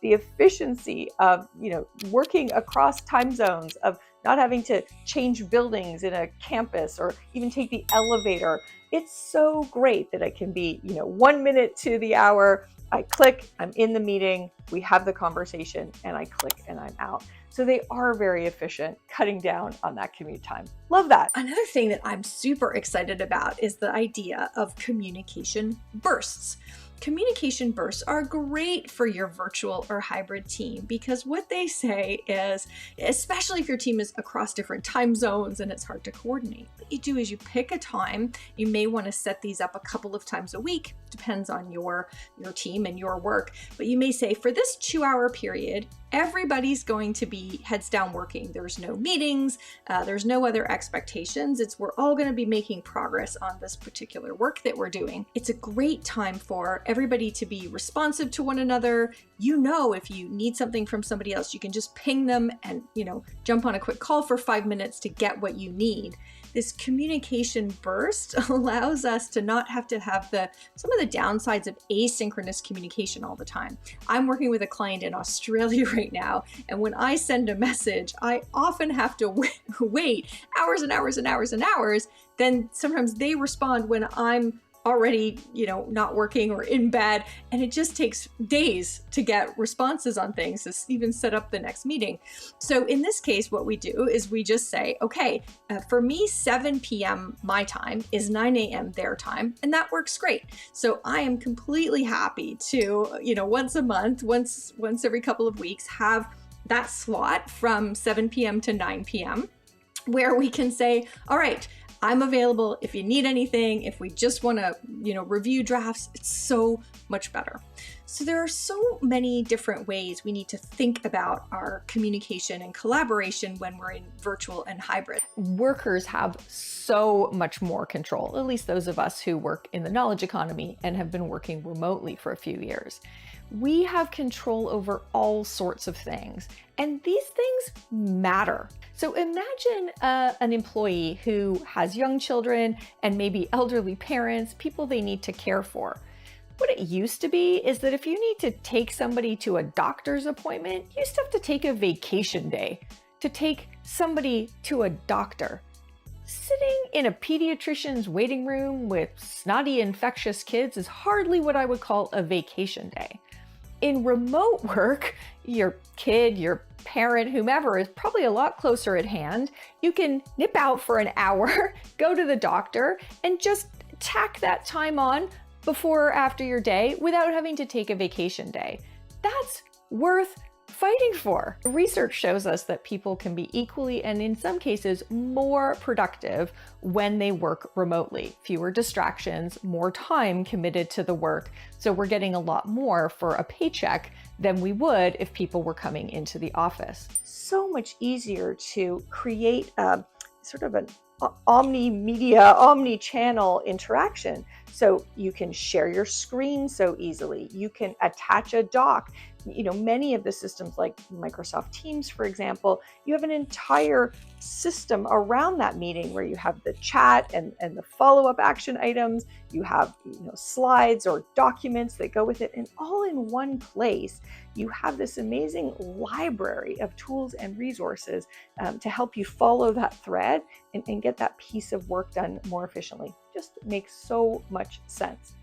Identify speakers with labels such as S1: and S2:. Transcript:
S1: the efficiency of, working across time zones, of not having to change buildings in a campus or even take the elevator. It's so great that I can be, 1 minute to the hour. I click, I'm in the meeting, we have the conversation, and I click and I'm out. So they are very efficient, cutting down on that commute time. Love that.
S2: Another thing that I'm super excited about is the idea of communication bursts. Communication bursts are great for your virtual or hybrid team because what they say is, especially if your team is across different time zones and it's hard to coordinate, what you do is you pick a time. You may want to set these up a couple of times a week, depends on your team and your work, but you may say for this 2-hour period, everybody's going to be heads down working. There's no meetings, there's no other expectations. We're all going to be making progress on this particular work that we're doing. It's a great time for everybody to be responsive to one another. If you need something from somebody else, you can just ping them and, jump on a quick call for 5 minutes to get what you need. This communication burst allows us to not have to have some of the downsides of asynchronous communication all the time. I'm working with a client in Australia right now, and when I send a message, I often have to wait hours and hours and hours and hours. Then sometimes they respond when I'm already, not working or in bed, and it just takes days to get responses on things to even set up the next meeting. So in this case, what we do is we just say, okay, for me, 7 p.m. my time is 9 a.m. their time, and that works great. So I am completely happy to, once a month, once every couple of weeks, have that slot from 7 p.m. to 9 p.m. where we can say, all right, I'm available if you need anything, if we just want to, review drafts. It's so much better. So there are so many different ways we need to think about our communication and collaboration when we're in virtual and hybrid.
S3: Workers have so much more control, at least those of us who work in the knowledge economy and have been working remotely for a few years. We have control over all sorts of things, and these things matter. So imagine an employee who has young children and maybe elderly parents, people they need to care for. What it used to be is that if you need to take somebody to a doctor's appointment, you used to have to take a vacation day to take somebody to a doctor. Sitting in a pediatrician's waiting room with snotty infectious kids is hardly what I would call a vacation day. In remote work, your kid, your parent, whomever is probably a lot closer at hand. You can nip out for an hour, go to the doctor, and just tack that time on before or after your day without having to take a vacation day. That's worth fighting for. Research shows us that people can be equally and in some cases more productive when they work remotely. Fewer distractions, more time committed to the work. So we're getting a lot more for a paycheck than we would if people were coming into the office.
S1: So much easier to create sort of an omni-media, omni-channel interaction. So you can share your screen so easily. You can attach a doc. Many of the systems like Microsoft Teams, for example, you have an entire system around that meeting where you have the chat and the follow-up action items. You have slides or documents that go with it, and all in one place. You have this amazing library of tools and resources to help you follow that thread and get that piece of work done more efficiently. Just makes so much sense.